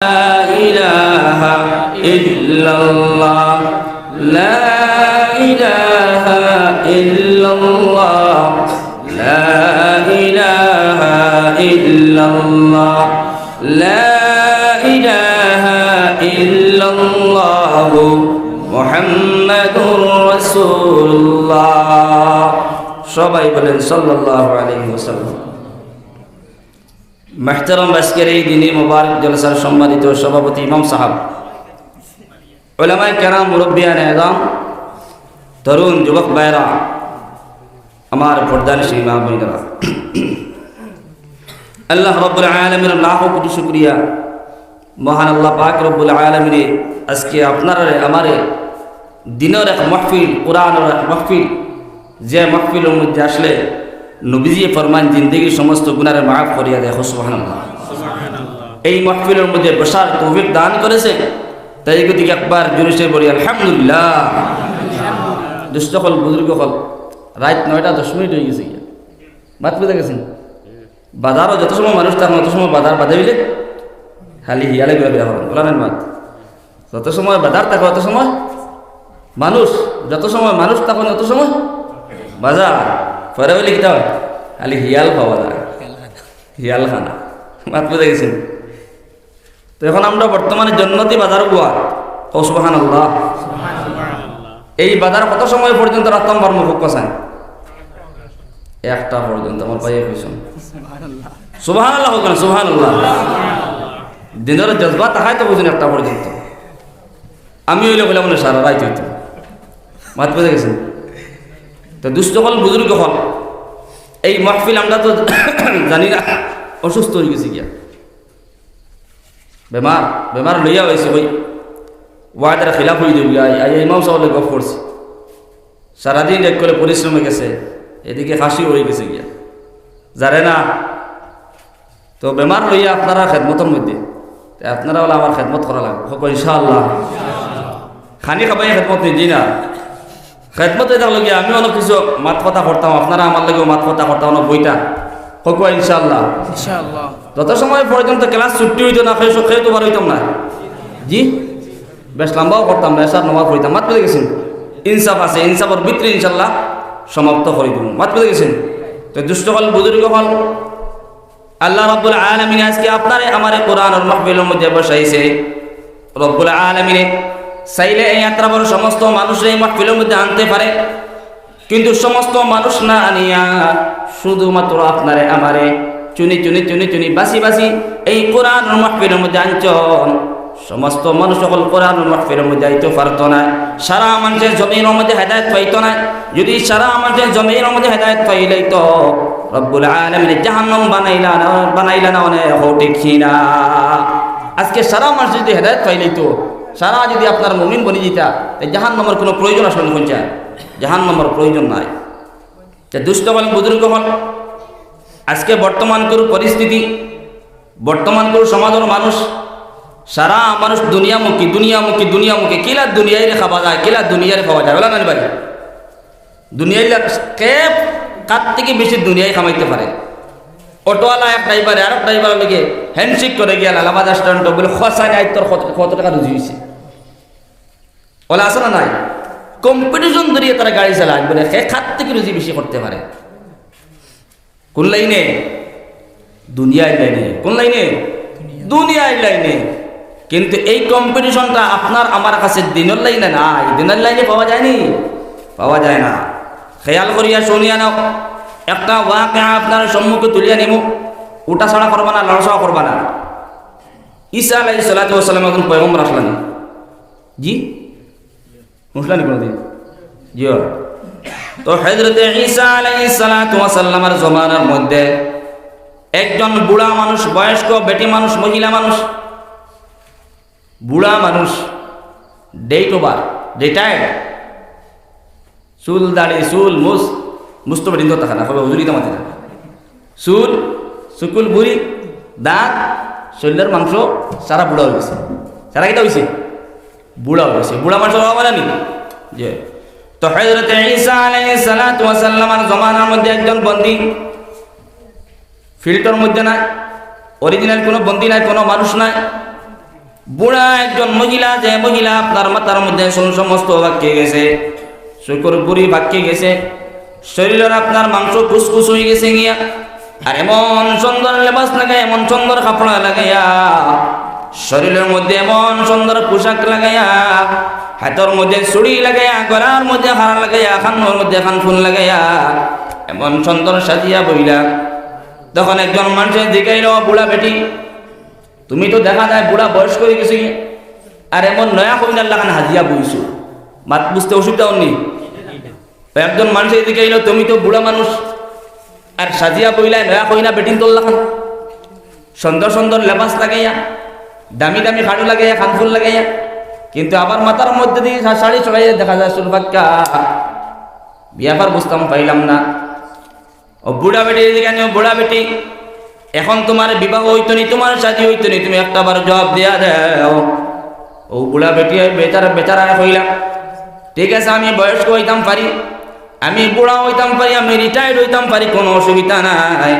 لا إله إلا الله لا إله إلا الله لا إله إلا الله لا إله إلا الله محمد رسول الله সবাই বলেন সাল্লাল্লাহু আলাইহি ওয়াসাল্লাম। محترم আজকের এই দিনে মুবারক জলসার সম্মানিত সভাপতি ইমাম সাহেব, উলামায়ে কেরাম, মুরব্বিয়ান এযাম, তরুণ যুবক ভাইরা, আমার পর্দানিশী মা বোনেরা, আল্লাহ রাব্বুল আলামিনের লাখো কোটি শুকরিয়া। মহান আল্লাহ পাক রব্বুল আলামিন আজকে আপনারা আমারে দিনের এক মাহফিল, কোরআনের এক মাহফিল, যে মাহফিলের মধ্যে আসলে নবীজি ফরমান জিন্দেগির সমস্ত গুনাহ মাফ করিয়া দেয়। সুবহানাল্লাহ। এই মাহফিলের মধ্যে বসার তৌফিক দান করেছে, তাই দিকে একবার জোরে সে বলি আলহামদুলিল্লাহ। দুষ্টকল বুজুর্গ হল রাত 9টা 10 মিনিট হয়ে গেছে, মাত বুঝে গেছেন। বাজারও যত সময় মানুষ থাকে তত সময় বাজার বাধা হইলে খালি হিয়ালে করে দেওয়া হল, বলানেন মাত। যত সময় বাজার থাকে তত সময় মানুষ, যত সময় মানুষ থাকে তত সময় বাজার। পরে বলে কি হয় খালি হিয়াল পাওয়া যায়, হিয়াল খানা, মাত বুঝে গেছেন। তো এখন আমরা বর্তমানে জন্নতি বাজার গোয়া, ও সুবহানাল্লাহ। এই বাজার কত সময় পর্যন্ত রাখতাম বর্ম ফোকাসান? 1টা পর্যন্ত। আমার ভাইয়ে কইছেন সুবহানাল্লাহ, হোক না সুবহানাল্লাহ। দিনের জজবা তাহাই তো বুঝুন 1টা পর্যন্ত। আমি হইলে বললাম না সারা রাত হইতো, মাত বুঝে গেছেন। তো দুষ্ট হল বুজুর্গ হল, এই মাহফিল আমরা তো জানি না, অসুস্থ হয়ে গেছি গিয়া, বেমার বেমার লইয়া হয়েছে, ওই ওয়াদার খিলাফ হয়ে যাবি। ইমাম সাহেব গপ করছি, সারাদিন এক করে পরিশ্রমে গেছে, এদিকে হাসি হয়ে গেছে গিয়া, জানে না। তো বেমার লইয়া আপনারা খেদমতের মধ্যে, আপনারা হলে আমার খেদমত করা লাগবে, হোক ইনশাআল্লাহ। খানি খাবাই খেদমত নিদি না, খেদমত এটা লগে আমি অনেক কিছু মাত কথা করতাম, আপনারা আমার লাগেও মাত কথা করতাম, অনেক বইটা হোক ইনশাআল্লাহ। যত সময় পর্যন্ত ক্লাস ছুটি হইতো না, খেয়ে তো বার হইতাম না, জি বেশ লম্বাও করতাম না, এসার নমাজ পড়িতাম, মাত পেয়ে গেছেন। ইনসাফ আছে, ইনসাফের ভিতরে ইনশাল্লাহ সমাপ্ত করে দেব, মাত পেয়ে গেছেন। তো দুষ্ট হল বুজুর্গ হল, আল্লাহ রাব্বুল আলামিন আজকে আপনারে আমার কোরআনের মাহফিলের মধ্যে বসাইছে। রব্বুল আলামিন চাইলে এই আত্রাবর সমস্ত মানুষের এই মাহফিলের মধ্যে আনতে পারে, কিন্তু সমস্ত মানুষ না আনিয়া শুধুমাত্র আপনারে আমারে চুনি চুনি চুনি চুনি বাসি বাসি এই কোরআনের মাহফিলের মধ্যে আনছন। সমস্ত মানুষ সকল কোরআনের মাহফিলের মধ্যে আইতে পারতো না, সারা মানুষের জমিনের মধ্যে হেদায়েত পাইতো না। যদি সারা মানুষের জমিনের মধ্যে হেদায়েত পাইলেই তো রব্বুল আলামিন জাহান্নাম বানাইলা না অনেক ঠিক না। আজকে সারা মানুষ যদি হেদায়েত পাইলেই তো, সারা যদি আপনার মুমিন বনি যেতা, জাহান্নামের কোনো প্রয়োজন আসলে কোনটা? জাহান্নামের প্রয়োজন নাই। দুষ্ট হল বুজুর্গ হল, আজকে বর্তমান কোন পরিস্থিতি, বর্তমান কোন সমাজের মানুষ, সারা মানুষ দুনিয়ামুখী দুনিয়ামুখী দুনিয়ামুখী। কিলা দুনিয়ায় খাওয়া যায়, কিলা দুনিয়ায় খাওয়া যায়, বলা না ভাই? দুনিয়ায় কে কার থেকে বেশি দুনিয়ায় কামাইতে পারে? অটোওয়ালা এক ড্রাইভারে আরেক ড্রাইভার লেগে হ্যান্ডশেক করে গিয়া লালাবাদ রেস্টুরেন্ট বলে খসায় নাই তোর কত টাকা রুজি হয়েছে, বলে আসে না নাই? কম্পিটিশন ধরিয়ে তারা গাড়ি চালায়, বলে সে খাত থেকে রুজি বেশি করতে পারে। কোন লাইনে? দুনিয়ায় লাইনে। কোন লাইনে? দুনিয়ায় লাইনে। কিন্তু এই কম্পিটিশনটা আপনার আমার কাছে দিনের লাইনে নাই, দিনের লাইনে পাওয়া যায়নি, পাওয়া যায় না। খেয়াল করিয়া শুনিয়া নাও, একটা ওয়াকিয়া আপনার সম্মুখে তুলিয়া নেব, উঠা ছাড়া করবা না, লড়াছাড়া করবা না। ঈসা আলাইহিস সালাতু ওয়াস সালাম একজন পয়গম্বর আসলেন, জি মুসলানি কোনদিন জি। তো হযরতে ঈসা আলাইহিস সালাতু ওয়াস সালামের জমানার মধ্যে একজন বুড়া মানুষ, বয়স্ক বেটি মানুষ, মহিলা মানুষ, বুড়া মানুষ, ডেট ওভার, রিটায়ার্ড, চুল দাড়ি চুল মুস্ত বেদিন থাকা না, কবে হুজুরি দামাতে না, চুল চুকুল বুড়ি, দাঁত, শরীরের মাংস সারা বুড়া হয়ে গেছে। সারা কিটা হয়েছে? বুড়া হয়ে গেছে। বুড়া মানুষ বলে নি যে। তো হযরতে ঈসা আলাইহিস সালাতু ওয়াস সালামের জমানার মধ্যে একজন বন্দী, ফিল্টার মধ্যে নাই, অরিজিনাল কোনো বন্দী নাই, কোনো মানুষ নাই, বুড়া একজন মহিলা, যে মহিলা আপনার মাথার মধ্যে সমস্ত বাক্যে গেছে, শুকুর বুড়ি বাক্যে গেছে, শরীরের আপনার মাংস কুসকুস হয়ে গেছে গিয়া, আর এমন সুন্দর লেবাস লাগাই, এমন সুন্দর কাপড় লাগাইয়া, শরীরের মধ্যে এমন সুন্দর পোশাক লাগাইয়া, হাতের মধ্যে চুড়ি লাগাইয়া, গলার মধ্যে হার লাগাইয়া, খানোর মধ্যে খানফুল লাগাইয়া, এমন সুন্দর সাজিয়া বইলা। তখন একজন মানুষের জিগাইল, বুড়া বেটি, তুমি তো দেখা যায় বুড়া বয়স করে গেছো, আর এমন নয়া কইনার লাগান হাজিয়া বইছো, মাত বুঝতে অসুবিধা হননি? একজন মানুষের দিকে এলো, তুমি তো বুড়া মানুষ, আর সাজিয়া বইলা নয়া কইনা বেটিন তোর লাগান, সুন্দর সুন্দর লেবাস লাগাইয়া, দামি দামি খাড়ু লাগাইয়া, খানফুল লাগাইয়া, কিন্তু আবার মাথার মধ্যে দিয়ে শাড়ি চড়াইয়া দেখা যায় সুলভাক্কা। বিয়াবার বুঝতাম পাইলাম না। ও বুড়া বেটি এদিকে, বুড়া বেটি, এখন তোমার বিবাহ হইতো নি, তোমার শাদী হইতো নি, তুমি একটা বার জবাব দেয়া দাও। ও বুড়া বেটি বেচারা কইলা, ঠিক আছে, আমি বয়স্ক হইতাম পারি, আমি বুড়া হইতাম পারি, আমি রিটায়ার্ড হইতাম পারি, কোনো অসুবিধা নাই।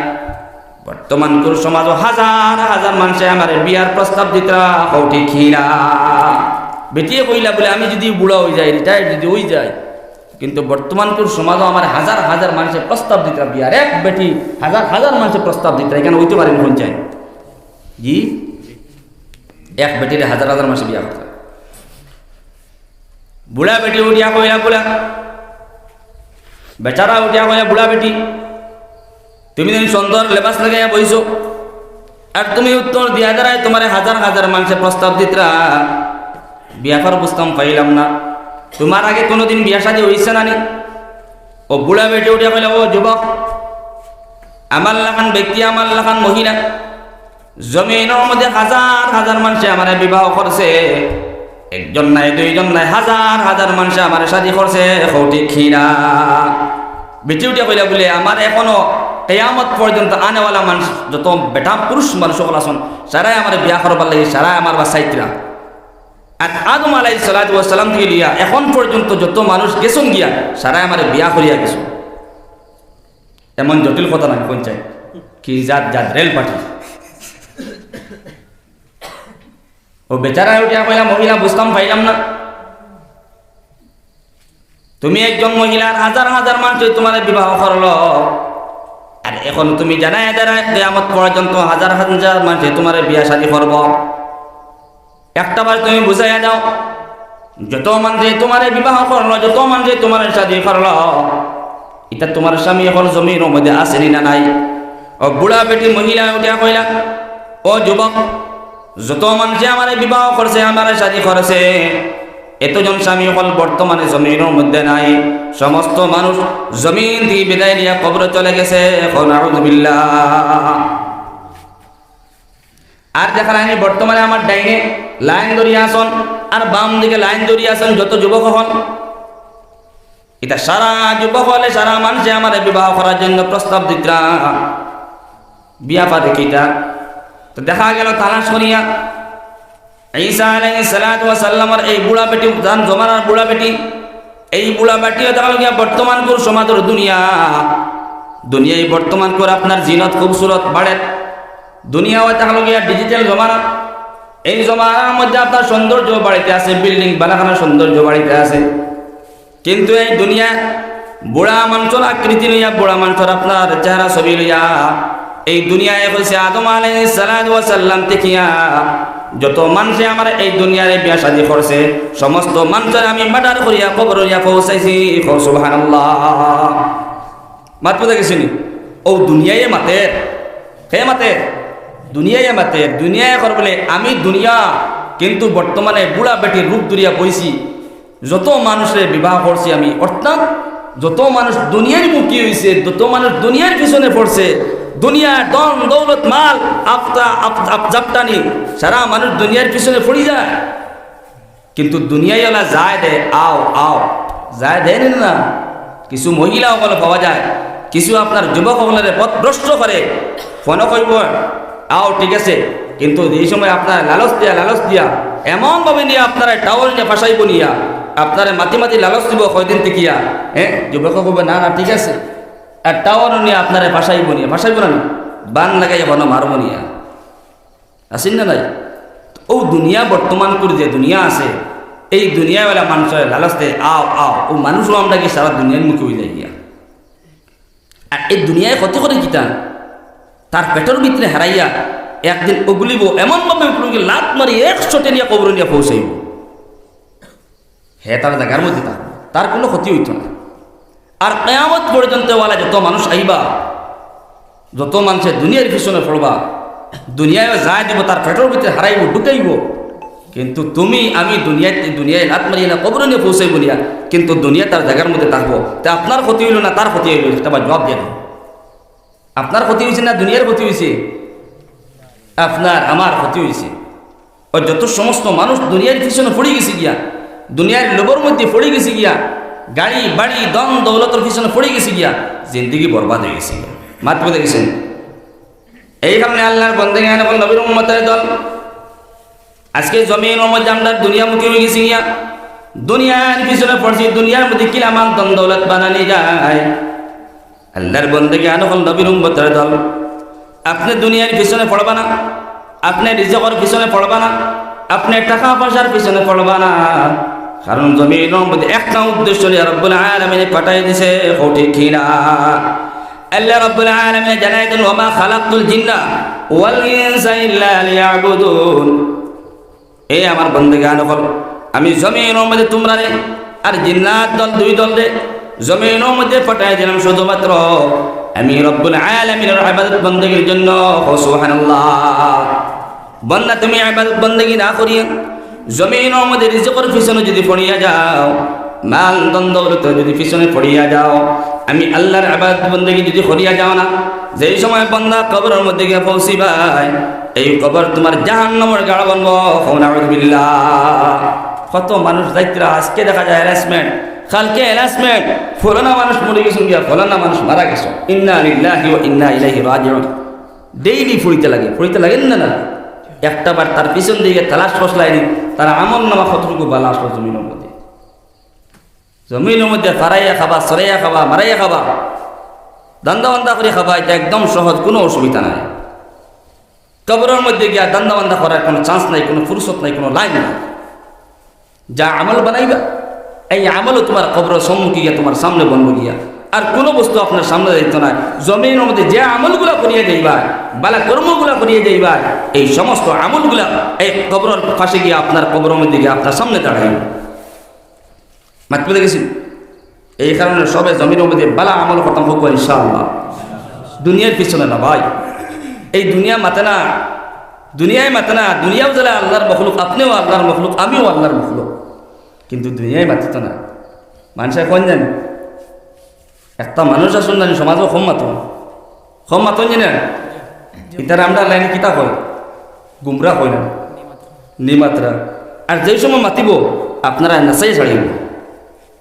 বর্তমান সমাজ হাজার হাজার মানুষে আমার বিয়ার প্রস্তাব দিতা ঠিক খিরা। বেটিয়ে কইলা বলে আমি যদি বুড়া হয়ে যাই, রিটায়ার্ড যদি হয়ে যায়, কিন্তু বর্তমান সমাজও আমার হাজার হাজার মানুষের প্রস্তাব দিতা বিয়ার, এক বেটি হাজার হাজার মানুষের প্রস্তাব দিতা, এখানে হইতে পারেন কোন চাই জি, এক বেটির হাজার হাজার মানুষের বিয়া করতে। বুড়া বেটি উঠিয়া কইলা, বুড়া বেচারা উঠিয়া কইলা, বুড়া বেটি, তুমি যদি সুন্দর লেবাস লাগাইয়া বইছো, আর তুমি উত্তর দিয়া দাঁড়ায় তোমার হাজার হাজার মানুষের প্রস্তাব দিতরা, বিয়াফার বুঝতাম পাইলাম না, তোমার আগে কোনোদিন বিয়া শাদী হইছে না নি? ও বুড়া বেটি উঠিয়া কইলা, ও যুবক, আমার লাখান ব্যক্তি, আমার লাখান মহিলা, জমিনের মধ্যে হাজার হাজার মানুষে আমার বিবাহ করছে, একজন নাই, দুইজন নাই, হাজার হাজার মানুষে আমার শাদী করছে, ঠিক খিরা। বেটি উঠিয়া কইলা বলে আমার এখনো কিয়ামত পর্যন্ত আনেওয়ালা মানুষ, যত বেটা পুরুষ মানুষ সকল আসন, সারাই আমার বিয়া করবার লাগে, সারাই আমার বাসাইতরা। আর আদম আলাইহিস সালাতু ওয়াস সালাম থেকে লিয়া এখন পর্যন্ত যত মানুষ গেছন গিয়া, সারাই আমার বিয়া করিয়া গেছো। এমন জটিল কথা না কোন চাই কি জাত জাত রেল পাঠি। ও বেচারা উঠিয়া কইলা, মহিলা বুঝতাম পাইলাম না, তুমি একজন মহিলার হাজার হাজার মানুষ তোমার বিবাহ করলো, আর এখন তুমি জানাই দাঁড়ায় কিয়ামত পর্যন্ত হাজার হাজার মানুষ তোমার বিয়া শাদী করব। একটা বার তুমি বুঝাইয়া দাও, যত মানুষ তোমার বিবাহ করলো, যত মানুষ তোমার শাদী করলো, এটা তোমার স্বামী এখন জমির মধ্যে আসেনি না নাই? ও বুড়া বেটি মহিলা উঠিয়া কইলা, ও যুবক, যত মানুষে আমার বিবাহ করছে, আমার শাদী করেছে, এতজন স্বামী হল বর্তমানে জমিনের মধ্যে নাই, সমস্ত মানুষ জমিন দিয়ে বিদায় নিয়ে কবরে চলে গেছে। আর দেখা নাই বর্তমানে আমার ডাইনে লাইন ধরিয়া আসন, আর বাম দিকে লাইন ধরিয়া আসন যত যুবক হল, এটা সারা যুবক হলে সারা মানুষে আমার বিবাহ করার জন্য প্রস্তাব দিতরা, বিয়া পাতে কিটা। তো দেখা গেল তালাশ করিয়া ঈসা আলাইহিস সালাতু ওয়াস সালামের এই বুড়া বেটি, জান জমানার বুড়া বেটি, এই বুড়া বেটিও দেখা গিয়া বর্তমান কোর সমাজের দুনিয়ায় বর্তমান কোর আপনার জিনত খুবসুরত বাড়ে, দুনিয়াও দেখা গিয়া ডিজিটাল জমানা, এই জমানার মধ্যে আপনার সৌন্দর্য বাড়িতে আছে, বিল্ডিং বানাখানার সৌন্দর্য বাড়িতে আছে, কিন্তু এই দুনিয়া বুড়া মানুষের আকৃতি লইয়া, বুড়া মানুষের আপনার চেহারা ছবি লইয়া এই দুনিয়ায় হয়েছে আদম আলাইহিস সালাতু ওয়াস সালাম দেখিয়া যত মানুষে আমার এই দুনিয়ারে বিয়া শাদী করছে, সমস্ত মানুষের আমি মার্ডার করিয়া কবর হইয়া পৌঁছাইছি। সুবহানাল্লাহ। মাত গেছিনি ও দুনিয়ায় মাতে, হে মাতে দুনিয়ায় মাতে, দুনিয়ায় কর বলে আমি দুনিয়া, কিন্তু বর্তমানে বুড়া বেটির রূপ ধরিয়া বইছি, যত মানুষের বিবাহ করছি আমি, অর্থাৎ যত মানুষ দুনিয়ার মুখী হয়েছে, যত মানুষ দুনিয়ার পিছনে পড়ছে, দুনিয়ার দন দৌলত মাল জাপটানি, সারা মানুষ দুনিয়ার পিছনে পড়ি যায়, কিন্তু দুনিয়াওয়ালা যায় দে আও আও যায় দেয় না। কিছু মহিলা সকল পাওয়া যায়, কিছু আপনার যুবক সকলের পথভ্রষ্ট করে, ফোন করব আও ঠিক আছে, কিন্তু এই সময় আপনার লালচ দিয়া এমনভাবে নিয়ে আপনারা টাওয়ার নিয়ে ফাঁসাইব নিয়া, আপনারা মাতি লালচ দিব কয়দিন টিকিয়া, হ্যাঁ যুবক কবে না না ঠিক আছে, আর টাওয়ার নিয়ে আপনারা ফাঁসাইব না বান লাগাইয়া বন মারব নিয়া, আসেন না নাই? ও দুনিয়া বর্তমান করে যে দুনিয়া আছে এই দুনিয়াওয়ালা মানুষের লালচতে আও আও ও মানুষও আমরা কি সারা দুনিয়ার মুখে হয়ে যাই গিয়া আর এই দুনিয়ায় কত করে জিতান তার পেটের ভিতরে হারাইয়া একদিন ওগুলিব এমনভাবে লাত মারি 100 নিয়ে কবর নিয়ে পৌঁছাইব হে তার জায়গার মধ্যে তার কোনো ক্ষতি হইত না আর কিয়ামত পর্যন্ত ওয়ালা যত মানুষ আইবা যত মানুষের দুনিয়ার পিছনে পড়বা দুনিয়ায় যায় দিব তার পেটের ভিতরে হারাইব ঢুকাইব কিন্তু তুমি আমি দুনিয়ায় লাত মারিয়ে না কবর নিয়ে পৌঁছাইব নিয়া কিন্তু দুনিয়া তার জায়গার মধ্যে থাকবো তা আপনার ক্ষতি হইল না তার ক্ষতি হইল সেটা জবাব দিয়ে আপনার ক্ষতি হয়েছে না দুনিয়ার ক্ষতি হয়েছে আপনার আমার ক্ষতি হয়েছে ও যত সমস্ত মানুষ দুনিয়ার পিছনে পড়ে গেছে গিয়া দুনিয়ার লোভের মধ্যে পড়ে গেছে গিয়া গাড়ি বাড়ি দন দৌলতের পিছনে পড়ে গেছে গিয়া জিন্দগি বরবাদ হয়ে গেছে মাত্র দেখেছেন এই কারণে আল্লাহর বন্দেগি এবং নবীর উম্মতের দল আজকে জমিনের মধ্যে আমরা দুনিয়ামুখী হয়ে গেছি গিয়া দুনিয়ার পিছনে পড়ছি দুনিয়ার মধ্যে কিলামান দন দৌলত বানানি যায় আল্লাহর বন্দেগি এবং নবীর উম্মতের দল আপনি দুনিয়ার পিছনে পড়বা না আপনি রিজকের পিছনে পড়বা না আপনি টাকা পয়সার পিছনে পড়বা না কারণ জমিনের মধ্যে একটা উদ্দেশ্য নিয়ে রব্বুল আলামিন পাঠাই দিয়েছে ঠিক কিনা আল্লাহ রব্বুল আলামিন জানাই দেন ওয়া মা খালাকতুল জিন্না ওয়াল ইনসা ইল্লা লিয়াবুদুন এই আমার বন্দেগান হল আমি জমিনের মধ্যে তোমরা রে আর জিন্নাত দল দুই দল রে জমিনের মধ্যে পাঠাই দিলাম শুধুমাত্র আমি রব্বুল আলামিনের ইবাদত বন্দেগীর জন্য সুবহানাল্লাহ বন্দা তুমি ইবাদত বন্দেগী না করিয়া জমিনের মধ্যে রিজকের পিছনে যদি পড়িয়া যাও মাল দন্দৌলত যদি পিছনে পড়িয়া যাও আমি আল্লাহর ইবাদত বন্দেগী যদি করিয়া যাও না যেই সময় বান্দা কবরের মধ্যে গিয়ে পৌঁছিবাই এই কবর তোমার জাহান্নামের গাড় বানবো নাউযুবিল্লাহ কত মানুষ যাইত্রা আজকে দেখা যায় হ্যারাসমেন্ট কালকে হ্যারাসমেন্ট ফলানা মানুষ মরে গেছেন গিয়া ফলানা মানুষ মারা গেছে ইন্না লিল্লাহি ওয়া ইন্না ইলাইহি রাজিউন ডেইলি ফুরিতে লাগেন না একটা বার তার পিছন দিকে তালাশ ফসলাইনি তার আমল নামা কতটুকু বালা আসলো জমিনের মধ্যে ফারাইয়া খাবা সরাইয়া খাবা মারাইয়া খাবা দান্দা করে খাবা এটা একদম সহজ কোনো অসুবিধা নাই কবরের মধ্যে গিয়া দান্দা করার কোনো চান্স নাই কোনো ফুরসত নাই কোনো লাইন নাই যা আমল বানাইবা এই আমলও তোমার কবরের সম্মুখে গিয়া তোমার সামনে বনবো গিয়া আর কোনো বস্তু আপনার সামনে দিত না জমিনের মধ্যে যে আমলগুলা করিয়ে যাইবা বালা কর্মগুলা করিয়ে যাইবা এই সমস্ত আমলগুলা এই কবরের পাশে গিয়ে আপনার কবরের মধ্যে গিয়ে আপনার সামনে দাঁড়াইব মাতবে দেখেছি এই কারণে সবে জমিনের মধ্যে বালা আমল খতম হোক ইনশাআল্লাহ দুনিয়ার পিছনে না ভাই এই দুনিয়া মাতে না দুনিয়ায় মাতে না দুনিয়াও যারা আল্লাহর মখলুক আপনিও আল্লাহর মখলুক আমিও আল্লাহর মখলুক কিন্তু দুনিয়ায় মাতিত না মানুষের কোন জানি একটা মানুষ আসুন জানি সমাজও কম মাতন জানেন ইতার আমরা লাইনে কিতা হয় গুমরা হয় না নিমাত্রা আর যেই সময় মাতিব আপনারা নাচাই ছাড়িব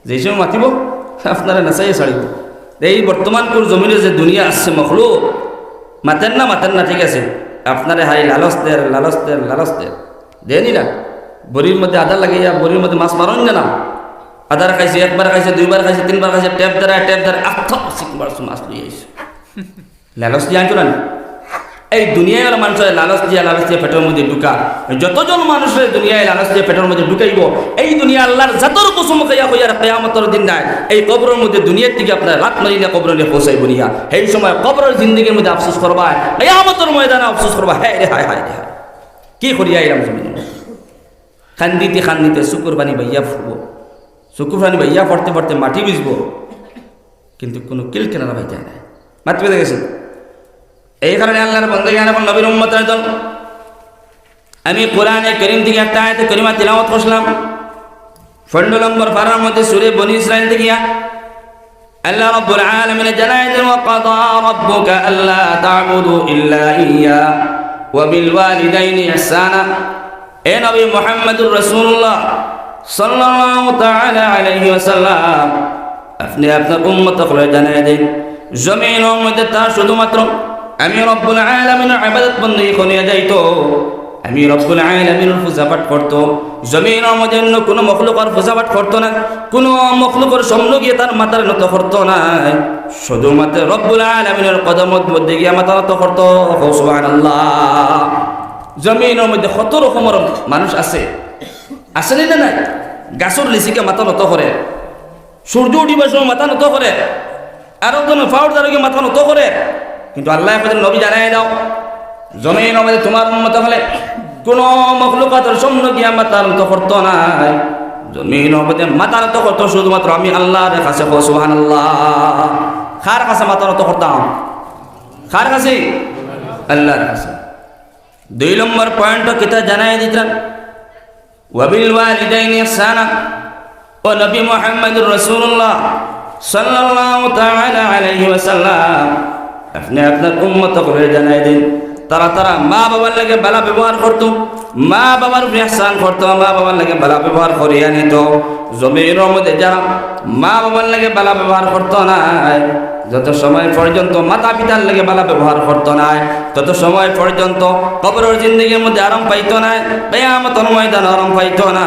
যেই সময় মাতিব আপনারা নাচাই ছাড়িব এই বর্তমান কোর জমিনে যে দুনিয়া আসছে মখলুক মাতেন না ঠিক আছে আপনারা হাই লালচ দের দেনি না বড়ির মধ্যে আদার লাগিয়ে বড়ির মধ্যে মাছ মারন না আদার খাইছে একবার খাইছে দুইবার খাইছে তিনবার খাইছে ট্যাপ দ্বারা সিকবার মাছ লইয়ে আইছে লালচ দিয়ে আনছো না এই দুনিয়ার মানুষের লালচ দিয়ে পেটের মধ্যে ঢুকা যতজন মানুষের দুনিয়ায় লালচ দিয়ে পেটের মধ্যে ঢুকাইব এই দুনিয়া আল্লাহর জাতর কসম খাইয়া হইয়ার কিয়ামতের দিন নাই এই কবরের মধ্যে দুনিয়ার থেকে আপনার রাত মারিলে কবরে নিয়ে পৌঁছাইব নিয়া এই সময় কবরের জিন্দগির মধ্যে আফসোস করবা কিয়ামতের ময়দানে আফসোস করবা হায় রে হায় কি করিয়া এলাম জমিনে খান্দিতে শুকুর পানি ভাইয়া ফুটবো শুকুর পানি ভাইয়া পড়তে মাটি ভিজবো কিন্তু কোনো কিল কেনারা ভাই যায় না মাত্র দেখেছেন এই কারণে আল্লাহর বান্দাগণ এবং নবীর উম্মতের দল আমি কোরআনে কারীম থেকে একটা আয়াত কারিমা তিলাওয়াত করলাম 15 নম্বর পারার মধ্যে সূরা বনী ইসরাইল থেকে আল্লাহ রাব্বুল আলামিন জানালেন ওয়া কাদা রাব্বুকা আল্লা তা'বুদু ইল্লা ইয়্যা ওয়া বিল ওয়ালিদাইনি ইহসানা এ নবী মুহাম্মদুর রাসূলুল্লাহ সাল্লাল্লাহু তাআলা আলাইহি ওয়াসাল্লাম আপনি আপনার উম্মতকে জানিয়ে দিন জমিনের মধ্যে তা শুধুমাত্র আমি রব্বুল আলামিনের ইবাদত বন্দেগী করিয়া যাইতো আমি রব্বুল আলামিনের পূজাপাঠ করতো জমিনের মধ্যে অন্য কোনো মখলুকের পূজাপাঠ করতো না কোনো মখলুকের সামনে গিয়ে তার মাথার নত করতো না শুধুমাত্র রব্বুল আলামিনের কদমের মধ্যে গিয়ে মাথা নত করতো সুবহানাল্লাহ জমিনের মধ্যে কত রকমের মানুষ আছে, আসেনি না নাই? গাছর লিচিকে মাথা নত করে, সূর্য উঠিবার সময় মাথা নত করে, আরো কোনো ফাউর দ্বারকে মাথা নত করে। কিন্তু আল্লাহ নবী জানাই দাও, জমিনের মধ্যে তোমার উম্মত হলে কোন মখলুকাতের সামনে গিয়া মাথা নত করতো নাই। জমিনের মধ্যে মাথা নত করতো শুধুমাত্র আমি আল্লাহর কাছে। সুবহানাল্লাহ। কার কাছে মাথা নত করতাম? কার কাছে? আল্লাহর কাছে। 2 নম্বর পয়েন্ট কিতা জানাই দিতেন, ওয়াবিল ওয়ালিদাইনি ইহসানা। ও নবী মুহাম্মদুর রাসূলুল্লাহ সাল্লাল্লাহু তাআলা আলাইহি ওয়াসাল্লাম, আপনি আপনার উম্মতকে জানাই দিন তারা মা বাবার লাগে ভালো ব্যবহার করত, মা বাবার উপরে ইহসান করত, মা বাবার লাগে ভালো ব্যবহার করিয়া নিত। জমিনের মধ্যে যারা মা বাবার লাগে ভালো ব্যবহার করত না, যত সময় পর্যন্ত মাতা পিতার লাগে ভালো ব্যবহার করতো না, তত সময় পর্যন্ত কবরের জিন্দগির মধ্যে আরাম পাইতো না, কিয়ামতের ময়দানে আরাম পাইতো না।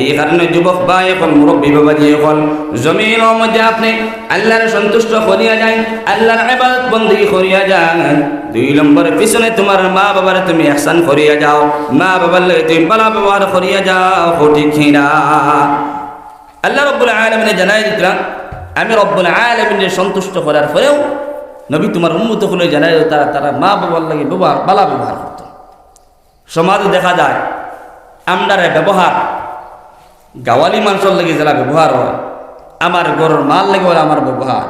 এই কারণে যুবক ভাই এখন মুরব্বী বাবাজি এখন জমিনের মধ্যে আপনি আল্লাহর সন্তুষ্ট করিয়া যায়, আল্লাহর ইবাদত বندگی করিয়া যায়। 2 নম্বরের পিছনে তোমার মা বাবার তুমি ইহসান করিয়া যাও, মা বাবার লাগে তুমি ভালো ব্যবহার করিয়া যাও। ঠিক না? আল্লাহ রাব্বুল আলামিন জানাই দিলেন, আমি রব্বুল আলামিনের সন্তুষ্ট করার পরেও নবী তোমার উম্মত হলে জানাই তারা মা বাবার লাগে ভালো ব্যবহার করত। সমাজে দেখা যায় আমরার ব্যবহার গাওয়ালি মানুষের লাগে যারা ব্যবহার হয়, আমার গরুর মাল লাগে আমার ব্যবহার,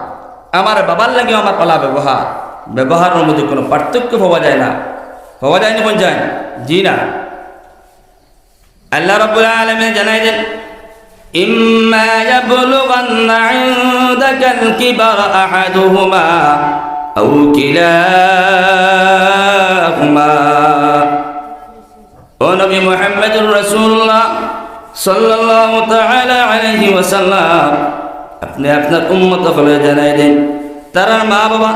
আমার বাবার লাগে আমার পালা ব্যবহার, ব্যবহারের মধ্যে কোনো পার্থক্য পাওয়া যায় না। পাওয়া যায় না? কোন যায়? জি না। আল্লাহ রাব্বুল আলামিন জানাই দেন, إما يبلغن عندك الكبر أحدهما أو كلاهما। ও নবী মুহাম্মদুর রাসূলুল্লাহ সাল্লাল্লাহু তাআলা আলাইহি ওয়াসাল্লাম, আপনি আপনার উম্মতকে জানাই দেন তার মা বাবা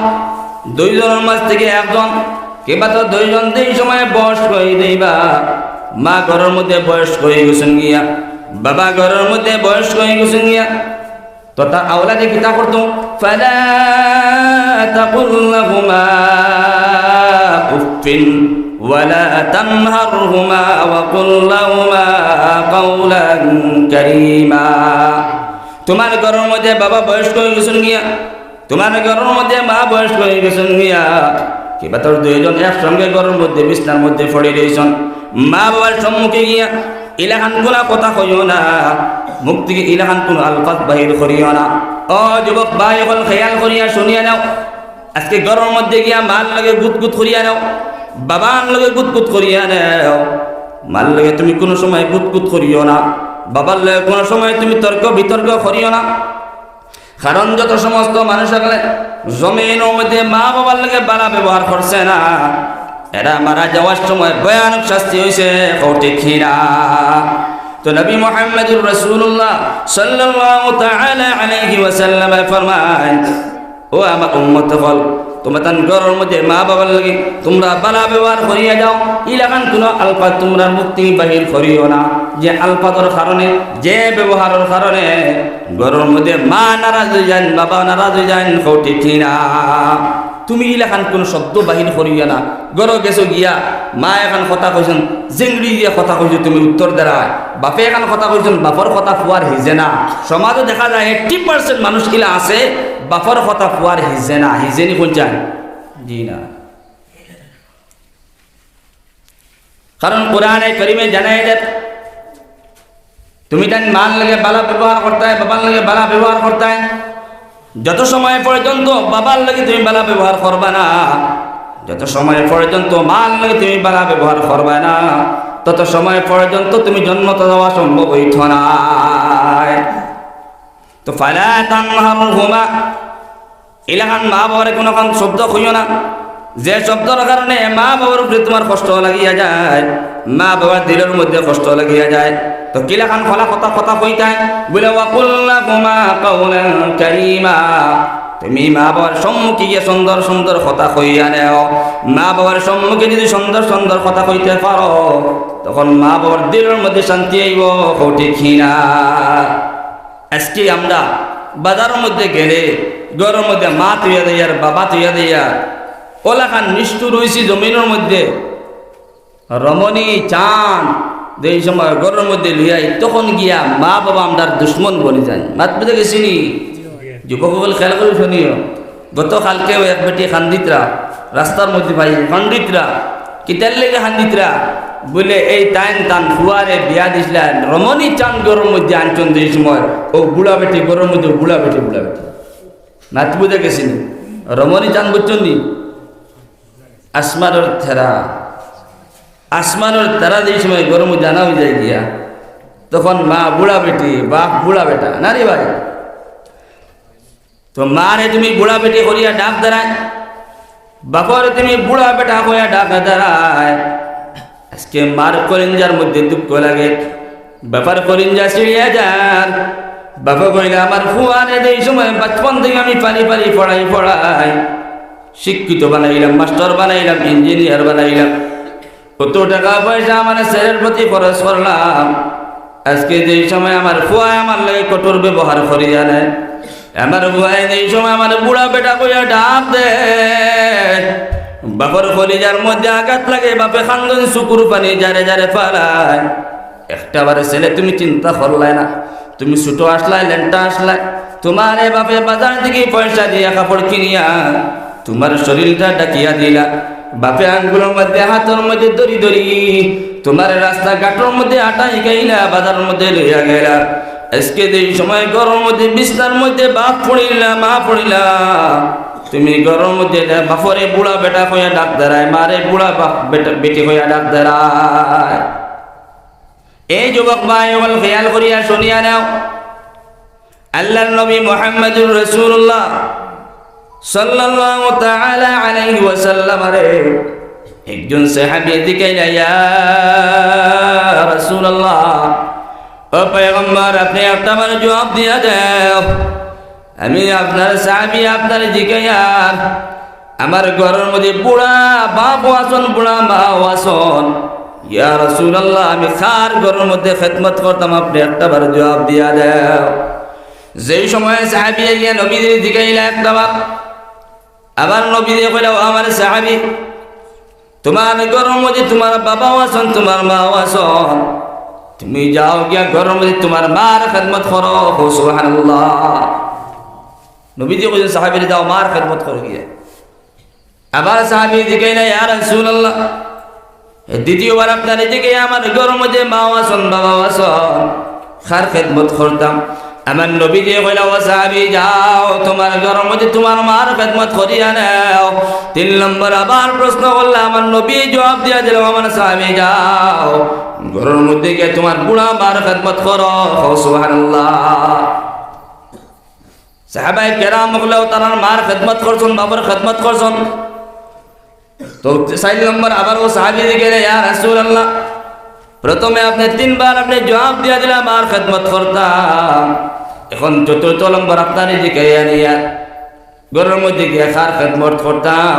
2 জনের মাঝ থেকে একজন কিংবা তো 2 জন এই সময় বয়স হয়ে যাইবা, মা ঘরের মধ্যে বয়স হয়ে গেছেন গিয়া, বাবা ঘরের মধ্যে বয়স্ক হয়ে গেছেন গিয়া, তো তার আওলাদে কিতা করতো, ফালা তাকুল লাহুমা উফিন ওয়ালা তানহারহুমা ওয়া কুল লাহুমা কাওলান কারীমা। তোমার ঘরের মধ্যে বাবা বয়স্ক হয়ে গেছেন গিয়া, তোমার ঘরের মধ্যে মা বয়স্ক হয়ে গেছেন গিয়া, কিবা তোর 2 জন একসঙ্গে ঘরের মধ্যে বিছনার মধ্যে পড়ে রয়েছেন, মা বাবার সম্মুখে গিয়া ইলাহান গুলা কথা কইও না, মুখ থেকে ইলাহান কোন আলফাজ বাহির করিও না। ও যুবক ভাই এখন খেয়াল করিয়া শুনিয়া নাও, আজকে ঘরের মধ্যে গিয়া মাল লাগে গুতগুত করিয়া নাও, বাবার লগে গুতগুত করিয়া নাও। মাল লাগে তুমি কোনো সময় গুতগুত করিও না, বাবার লগে কোনো সময় তুমি তর্ক বিতর্ক করিও না। কারণ যত সমস্ত মানুষ আগলে জমিনের মধ্যে মা বাবার লগে ভালো ব্যবহার করছে না, এরা মারা যাওয়ার সময় ভয়ানক শাস্তি হয়েছে। ঠিক না? তো নবী মুহাম্মদুর রাসূলুল্লাহ সাল্লাল্লাহু তাআলা আলাইহি ওয়াসাল্লাম ফরমান, ও আমার উম্মত হল, তোমরা তান ঘরের মধ্যে মা বাবার লাগে তোমরা ভালো ব্যবহার করিয়া যাও, ইলাকান কোনো আলফাজ তোমরা মুক্তি বাহির করিও না। যে আলফাজের কারণে, যে ব্যবহারের কারণে ঘরের মধ্যে মা নারাজ হয়ে যান, বাবা নারাজ হয়ে যান। ঠিক না? তুমি ইলাকান কোন শব্দ বাহির করিয়া না। গড় গেছো গিয়া মা এখন কথা কইছেন, জেংড়ি দিয়ে কথা কইছো, তুমি উত্তর দেয়। বাপে এখন কথা কইছেন, বাপর কথা ফুয়ার হিজে না। সমাজে দেখা যায় 80% মানুষ কিলা আছে বাপর কথা ফুয়ার হিজে না। হিজেনি কোন চান? জি না। কারণ কোরআনে কারিমে জানাই দেন, তুমি তাই মাল লাগে ভালো ব্যবহার করতে হয়, বাবার লাগে ভালো ব্যবহার করতে হয়। যত সময় পর্যন্ত বাবার লাগে তুমি ভালো ব্যবহার করবা না, যত সময় পর্যন্ত মাল লাগে তুমি ভালো ব্যবহার করবা না, তত সময় পর্যন্ত তুমি জন্নত দেওয়া সম্ভব হইত না। তো ফালা তানহারহুমা, ইলাহান মা বাবার কোনো শব্দ কইও না, যে শব্দের কারণে মা বাবার উপরে তোমার কষ্ট লাগিয়া যায়, মা বাবার দিলের মধ্যে কষ্ট লাগিয়া যায়। তো কিলাখান খোলা কথা কইতায় বলে, ওয়াকুল লাহুমা কাওলান কারীমা, তুমি মা বাবার সম্মুখে গিয়ে সুন্দর সুন্দর কথা কইয়া নেও। মা বাবার সম্মুখে যদি সুন্দর সুন্দর কথা কইতে পারো, তখন মা বাবার দিলের মধ্যে শান্তি আইব। ঠিক না? আজকে আমরা বাজারের মধ্যে গেলে ঘরের মধ্যে মা তুইয়া দেয় আর বাবা তুইয়া দেয়া ওলাখান নিষ্ঠুর রয়েছি জমিনের মধ্যে। রমণী চান এই সময় ঘরের মধ্যে লইয়াই তখন গিয়া মা বাবা আমরার দুশ্মন বনে যায়। মাত বুঝে গেছিনি যুবকসকল খেয়াল করে শুনিও। গতকালকেও এক বেটি খান্দিতরা রাস্তার মধ্যে পাই খান্দিতরা কিতার লেগে খান্দিতরা বলে এই টাইম টান ফুয়ারে বিয়া দিছিলেন রমণী চান ঘরের মধ্যে আনছেন যে সময় ও বুড়া বেটি ঘরের মধ্যে বুড়া বেটি মাত বুঝে গেছিনি রমণী চান বুঝছেন নি আসমানের থেরা আসমানের তারা যে সময় গরম জানা হয়ে যায় গিয়া তখন মা বুড়া বেটি বাপ বুড়া বেটা না রে ভাই। তো মারে তুমি বুড়া বেটি করিয়া ডাক দাঁড়ায়, বাপরে তুমি বুড়া বেটা করিয়া ডাক দাঁড়ায়। আজকে মার কলিঞ্জার মধ্যে দুঃখ লাগে, বাপার কলিঞ্জা ছিড়িয়া যান। বাবা কইলে আমার ফুয়ারে এই সময় বাচপন থেকে আমি পারি পড়াই শিক্ষিত বানাইলাম, মাস্টার বানাইলাম, ইঞ্জিনিয়ার বানাইলাম, কত টাকা পয়সা আমার ছেলের প্রতি খরচ করলাম। আজকে যেই সময় আমার ফুয়ায় আমার লাগে কঠোর ব্যবহার করিয়া নেয়, আমার ফুয়ায় যেই সময় আমার বুড়া বেটা কইয়া ডাক দে, বাপর কলিজার মধ্যে আঘাত লাগে, বাপে খান্দন শুকুর পানি যারে যারে ফালায়। একটাবারে ছেলে তুমি চিন্তা করলাই না, তুমি ছোটো আসলাই লেনটা আসলাই, তোমার এ বাপে বাজার থেকে পয়সা দিয়া কাপড় কিনিয়া তোমার শরীরটা ডাকিয়া দিলা, বাপে আঙ্গুলের মধ্যে হাতের মধ্যে দড়ি দড়ি তোমার রাস্তা ঘাটের মধ্যে আটাই গাইলা, বাজারের মধ্যে লইয়া গেলা। আজকে এই সময় গরম মধ্যে বিছনার মধ্যে বাপ পড়িলা মা পড়িলা, তুমি গরম মধ্যে বাপরে বুড়া বেটা কইয়া ডাক দাঁড়ায়, মারে বুড়া বাপ বেটা বেটি কইয়া ডাক দাঁড়ায়। এই যুবক ভাই ওগুলো খেয়াল করিয়া শুনিয়া নাও। আল্লাহর নবী মুহাম্মদুর রাসূলুল্লাহ সাল্লাল্লাহু তাআলা আলাইহি ওয়াসাল্লাম রে একজন সাহাবী দিকে ইয়া রাসূলুল্লাহ, ও পয়গম্বর আপনি আমার জবাব দিয়া দাও, আমি আপনার সাহাবী আপনার দিকে আমার ঘরের মধ্যে বুড়া বাপ আসন বুড়া মা আসন, ইয়া রাসূলুল্লাহ আমি খার ঘরের মধ্যে খেদমত করতাম, আপনি একটাবার জবাব দিয়া দাও। যেই সময় সাহাবী গিয়া নবীর দিকে একটাবার আবার নবী দিয়ে কইলাও আমার সাহাবী তোমার ঘরের মধ্যে তোমার বাবাও আসন তোমার মাও আসন, তুমি যাও গিয়া ঘরের মধ্যে তোমার মার খেদমত করো। সুবহানাল্লাহ, নবী দিয়ে কইলেন সাহাবীরা যাও মার খেদমত করো গিয়া। আবার সাহাবী দিকে ইয়া রাসূলুল্লাহ দ্বিতীয়বার আপনার এদিকে আমার ঘরের মধ্যে মাও আসন বাবাও আসন, খার খেদমত করতাম। আমার নবী দিয়ে কইলা ও সাহাবী যাও তোমার ঘরের মধ্যে তোমার মার খেদমত করিয়া নাও। 3 নম্বর আবার প্রশ্ন করলে আমার নবী জবাব দিয়া দিল আমার সাহাবী যাও ঘরের মধ্যে গিয়ে তোমার বুড়া মার খেদমত করো। সুবহানাল্লাহ, সাহাবায়ে কেরাম গুলো তার মার খেদমত করছেন, বাবার খেদমত করছেন। তো 4 নম্বর আবার ও সাহাবী দিকে ইয়া রাসূলুল্লাহ প্রথমে আপনি 3 বার আপনি জবাব দিয়া দিলাম মার খেদমত করতাম, এখন 4th নম্বর আপনার দিকে ইয়া ঘরের মধ্যে গিয়ে খার খেদমত করতাম।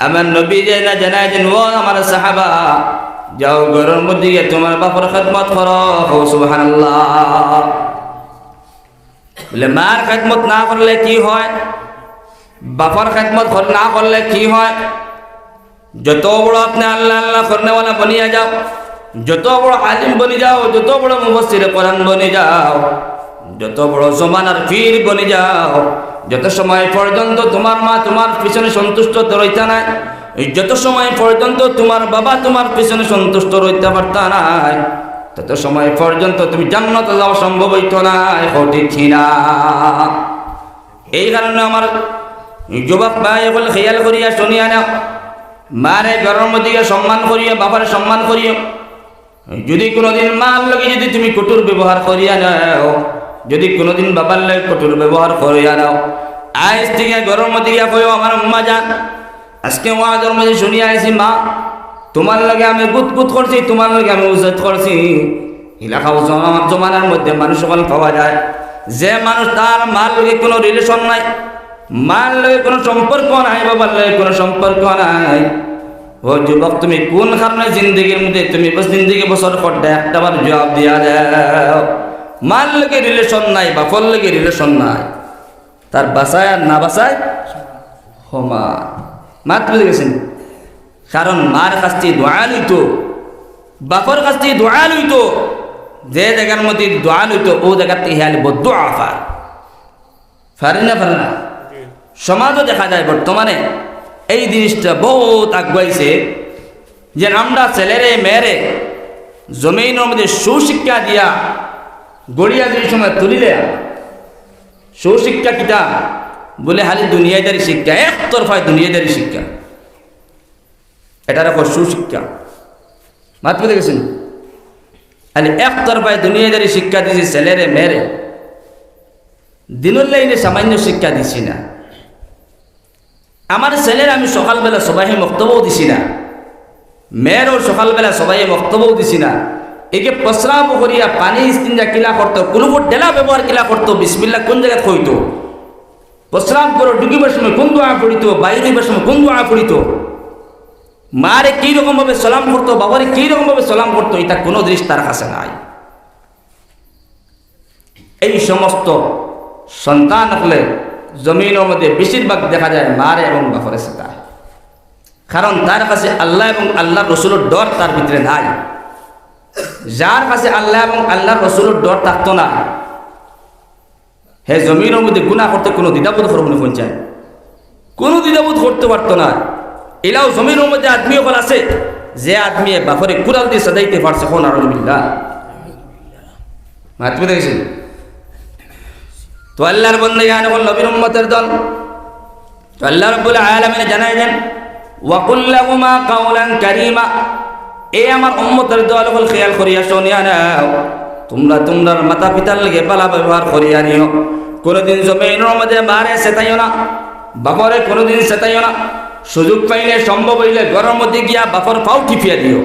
আমার নবী যে না জানায় যে ও আমার সাহাবা যাও ঘরের মধ্যে গিয়ে তোমার বাবার খেদমত করো। সুবহানাল্লাহ, বলে মার খেদমত না করলে কি হয়, বাবার খেদমত না করলে কি হয়? যত বড় আপনি আল্লাহ আল্লাহ করনেওয়ালা বনিয়া যাও, যত বড় আলিম বনি যাও, যত বড় মুফাসসির কোরআন বনি যাও, যত বড় জমানার পীর বনি যাও, যত সময় পর্যন্ত তোমার মা তোমার পিছনে সন্তুষ্ট রইতা নাই, যত সময় পর্যন্ত তোমার বাবা তোমার পিছনে সন্তুষ্ট রইতে পারতা নাই, তত সময় পর্যন্ত তুমি জান্নাতে যাওয়া সম্ভব হইত না। ঠিক না? এই কারণে আমার যুবক ভাই বলে খেয়াল করিয়া শুনিয়া নাও, মারে ঘরের মধ্যে সম্মান করিও, বাবার সম্মান করিও। যদি কোনোদিন মার লগে যদি তুমি কঠোর ব্যবহার করিয়া নাও, যদি কোনোদিন বাবার লগে কঠোর ব্যবহার করিয়া নাও, আজ থেকে ঘরের মধ্যে গিয়া কইও আমার আম্মা জান আজকে ওয়াজের মধ্যে শুনিয়া আইছি মা তোমার লগে আমি গুত করছি, তোমার লগে আমি উজ্জত করছি। এলাকা জমানার মধ্যে মানুষ সকল পাওয়া যায় যে মানুষ তার মার লগে কোনো রিলেশন নাই, মার লগে কোনো সম্পর্ক নাই, বাবার লগে কোনো সম্পর্ক নাই। ও যুবক তুমি কোন কারণে জিন্দগির মধ্যে তুমি জিন্দগি বছর করতে একটাবার জবাব দিয়া দাও। মার লগে রিলেশন নাই, বাপর লগে রিলেশন নাই, তার বাসায় আর না বাসায় সমান। মাত বুঝে গেছেন? কারণ মার কাছে দোয়া লইত বাপর কাছ থেকে দোয়া লইতো, যে জায়গার মধ্যে দোয়া লইতো ও জায়গার থেকে হেয়ালি বদুয়া পারে না পারে না। সমাজও দেখা যায় বর্তমানে এই জিনিসটা বহুত আগুয়াইছে, যে আমরা ছেলেরে মেয়েরে জমিনের মধ্যে সুশিক্ষা দিয়া গড়িয়া যে সময় তুলিলে, সুশিক্ষা কিতা বলে খালি দুনিয়াদারি শিক্ষা, একতরফায় দুনিয়াদারি শিক্ষা, এটার উপর সুশিক্ষা মাত্র দেখেছেন। খালি একতরফায় দুনিয়াদারি শিক্ষা দিছি ছেলেরে মেয়েরে, দিনুল লাইনে সামান্য শিক্ষা দিছি না। আমার ছেলের আমি সকালবেলা সবাই বক্তব্যও দিছি না, মেয়েরও সকালবেলা সবাই বক্তব্যও দিছি না। একে প্রস্রাব করিয়া পানি ইস্তিনজা কিলা করতো, কুলুপুর ডেলা ব্যবহার কিলা করতো, বিসমিল্লাহ কোন জায়গায় কইতো, প্রস্রাব করো ঢুকিবার সময় কোন দোয়া পড়িত, বাইরে হইবার সময় কোন দোয়া পড়িত, মারে কী রকমভাবে সালাম করতো, বাবারে কী রকমভাবে সালাম করতো, এটা কোনো জিনিস তার কাছে নাই। এই সমস্ত সন্তান হলে জমিনের মধ্যে বেশিরভাগ দেখা যায় মারে এবং বাপরে সেটা, কারণ তার কাছে আল্লাহ এবং আল্লাহ রসুলের ডর তার ভিতরে নাই। যার কাছে আল্লাহ এবং আল্লাহ রসুলের ডর থাকতো না, হে জমিনের মধ্যে গুনাহ করতে কোনো দ্বিধাবোধ করবো না, পঞ্চায়েত কোনো দ্বিধাবোধ করতে পারতো না। এলাও জমিনের মধ্যে আদমি হল আছে, যে আদমি বাপরে কুড়াল দিয়ে সাজাইতে পারছে, কোন আলহামদুলিল্লাহ মাতবে দেখেছেন। তো আল্লাহর বন্দেগান হল নবীর উম্মতের দল, তো আল্লাহ রাব্বুল আলামিন জানাই দেন ওয়াকুল লাহুমা কাওলান কারীমা, এ আমার উম্মতের দল হল খেয়াল করিয়া শুনিয়া নাও, তোমরা তোমরার মাতা পিতার লাগে ভালো ব্যবহার করিয়া নিও। কোনোদিন জমিনের মধ্যে মারে সেতাইও না, বাপরে কোনোদিন সেতাইও না। সুযোগ পাইলে সম্ভব হইলে ঘরের মধ্যে গিয়া বাপর পাও টিপিয়া দিও।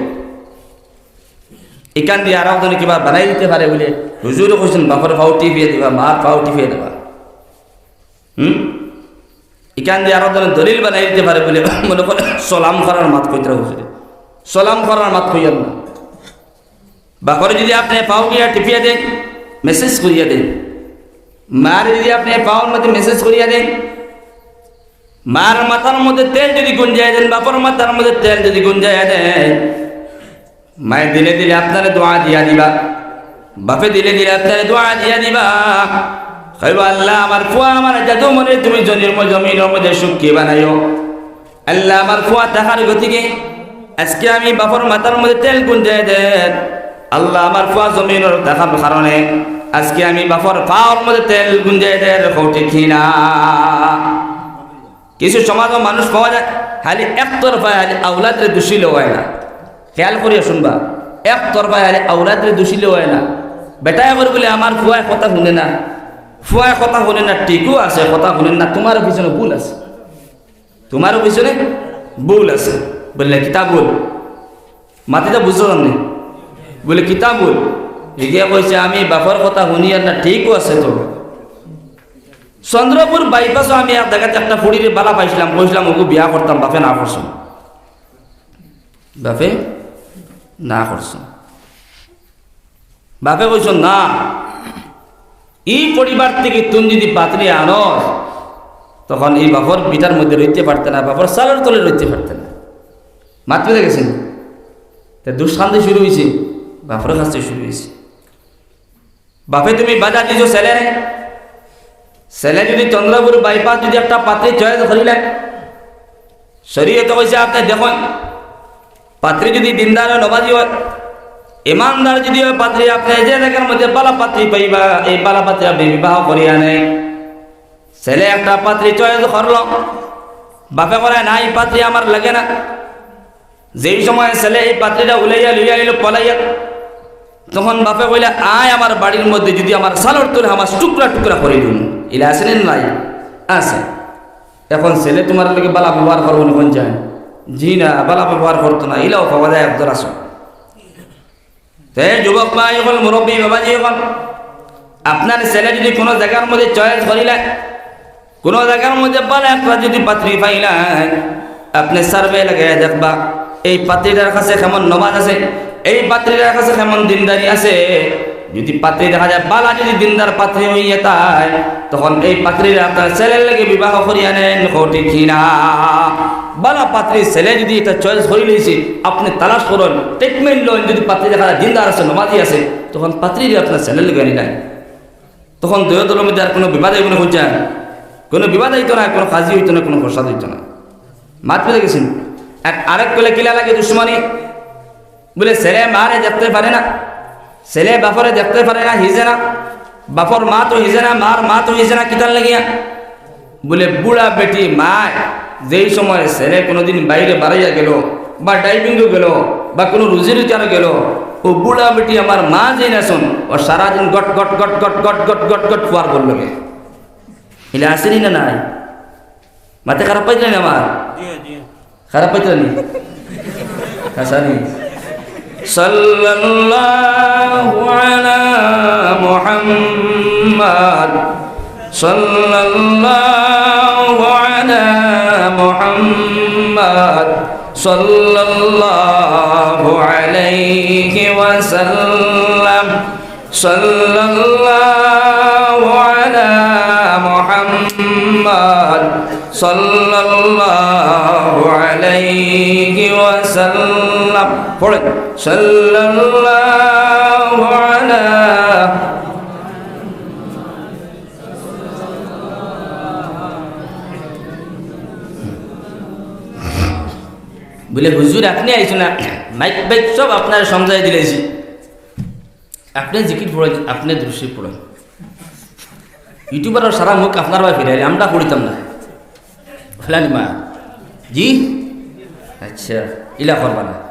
এখান দিয়ে আর একজনে কিবা বানাই দিতে পারে বলে হুজুরে কইছেন বাপর পাও টিপিয়ে দিবা, মার পাও টিপিয়ে দেবা। এখান দিয়ে আর একজনে দলিল বানাই দিতে পারে বলে মনে করে সলাম করার মাত কইতে হুজুরে, সলাম করার মাত কইয়ার না। বাপরে যদি আপনি পাও গিয়া টিপিয়া দেন, মেসেজ করিয়া দেন, মার যদি আপনি পাওয়ার মধ্যে মেসেজ করিয়া দেন, মার মাথার মধ্যে তেল যদি গুঞ্জায় দেন, বাপর মাথার মধ্যে তেল যদি গুঞ্জায় দেন, মায়ের দিলে দিলে আপনারা দোয়া দিয়া দিবা, বাপে দিলে দিলে আপনারা দোয়া দিয়া দিবা। কইব আল্লাহ আমার ফুয়া আমার জাদু মনে তুমি জমিনের মধ্যে সুখী বানাইও। আল্লাহ আমার ফুয়া দেখার গতিকে আজকে আমি বাপর মাথার মধ্যে তেল গুঞ্জায় দেন, আল্লাহ আমার ফুয়া জমিনের দেখার কারণে আজকে আমি বাপর পাওয়ার মধ্যে তেল গুঞ্জায় দেন, ঠিক না? কিছু সমাজও মানুষ পাওয়া যায় খালি একতরফায় খালি আউলাদের দোষিলে হয় না। খেয়াল করিয়া শুনবা, একতরফায় খালি আউলাদের দোষিলে হয় না। বেটায় করে বলে আমার ফুয়ায় কথা শুনে না, ফুয়ায় কথা শুনে না, ঠিকও আছে কথা শুনেন না, তোমারও পিছনে ভুল আছে, তোমারও পিছনে ভুল আছে। বললে কিতাবুল মাতিটা বুঝছো না বলে কিতাবুল এগিয়ে কইছে আমি বাপর কথা শুনি আর না, ঠিকও আছে। তো চন্দ্রপুর বাইপাসও আমি এক জায়গাতে একটা ফুড়ির বালা পাইছিলাম, কইছিলাম ওকে বিয়া করতাম, বাপে না করছো, বাপে না করছো, বাপে কইছ না, এই পরিবার থেকে তুমি যদি পাত্রী আনো তখন এই বাপর পিঠার মধ্যে রইতে পারতে না, বাপর সালের তলে রইতে পারতে না। মাত্র দেখেছেন দুঃশান্তি শুরু হয়েছে, বাপরের কাছ থেকে শুরু হয়েছে। বাপে তুমি বাজার দিছো ছেলেরে, ছেলে যদি চন্দ্রপুর বাইপাস যদি একটা পাত্রী চয়েস করিলেন, শরীয়তে কইছে আপনি দেখুন পাত্রী যদি দিনদার নমাজি হয়, ইমানদার যদি হয় পাত্রী, আপনি যে জায়গার মধ্যে বালা পাত্রী পাইবা, এই বালা পাত্রী আপনি বিবাহ করিয়া নেই। ছেলে একটা পাত্রী চয়েস করল, বাপে করে না এই পাত্রী আমার লাগে না। যেই সময় ছেলে এই পাত্রীটা উলাইয়া লইয়া এলো পলাইয়া, তখন বাপে কইলে আয় আমার বাড়ির মধ্যে যদি আমার সালর তোলে আমার টুকরা টুকরা করে দিন। এলা আছে নাই? আছে। এখন ছেলে তোমার লোকে বালা ব্যবহার করবো না, কোন যায়? জি না, বালা ব্যবহার করতো না, এলাও পাওয়া যায় একদর আসো। যুবক ভাই হল, মুরব্বী বাবাজি হল, আপনার ছেলে যদি কোনো জায়গার মধ্যে চয়েস করিলেন, কোনো জায়গার মধ্যে বালা একটা যদি পাত্রী পাইলেন, আপনি সার্ভে লাগে দেখবা এই পাত্রীটার কাছে কেমন নমাজ আছে, এই পাত্রীটার কাছে কেমন দিনদারি আছে। যদি পাত্রী দেখা যায় বালা যদি দিনদার পাত্রী হইয়া তাই তখন এই পাত্রীর আপনার ছেলের লেগে বিবাহ করিয়া নেন ঘটে কিনা বালা পাত্রী ছেলে যদি এটা চয়েস করে লইছে আপনি তালাশ করুন ট্রিটমেন্ট লোন যদি পাত্রী দেখা যায় দিনদার আছে নমাজি আছে তখন পাত্রীর আপনার ছেলের লেগে আনি নাই তখন দুই দলের মধ্যে আর কোনো বিবাদ হইব না খুঁজছেন কোনো বিবাদ হইতো না কোনো কাজী হইতো না কোনো প্রসাদ হইতো না মাত পেলে গেছেন আরেক পেলে কিলা লাগে দুশ্মনী বলে ছেলে মারে দেখতে পারে না ছেলে বাপরে দেখতে পারে না হিজে না বাপর মা তো হিজে না মার মা তো হিজে না কিতার লাগিয়া বলে বুড়া বেটি মা যেই সময় ছেলে কোনোদিন বাইরে বাড়াইয়া গেল বা ডাইভিংও গেল বা কোনো রুজি রুচারও গেল ও বুড়া বেটি আমার মা যেই না শোন ও সারাদিন goat goat goat goat goat goat goat goat Führer করল এলে আসেনি না নাই মাথা খারাপ পাইছিলেন আমার খারাপ পাইছিলেন হাসানি সাল্লাল্লাহু আলা মুহাম্মাদ সাল্লাল্লাহু আলা মুহাম্মাদ সাল্লাল্লাহু আলাইহি ওয়াসাল্লাম সাল্লাল্লাহু আলা মুহাম্মাদ সাল্লাল্লাহু আলাইহি ওয়াসাল্লাম পড়ে সাল্লাল্লাহু আলা বলে হুজুর আপনি আইছো না মাইক বাইক সব আপনার সমঝাই দিলেছি আপনি জিকির পড়েন আপনি দৃশ্যি পড়েন ইউটিউবার সারা মুখ আপনার ভাই ফিরে আমরা পড়িতাম না ফেলানি মা জি আচ্ছা ইলা করবা না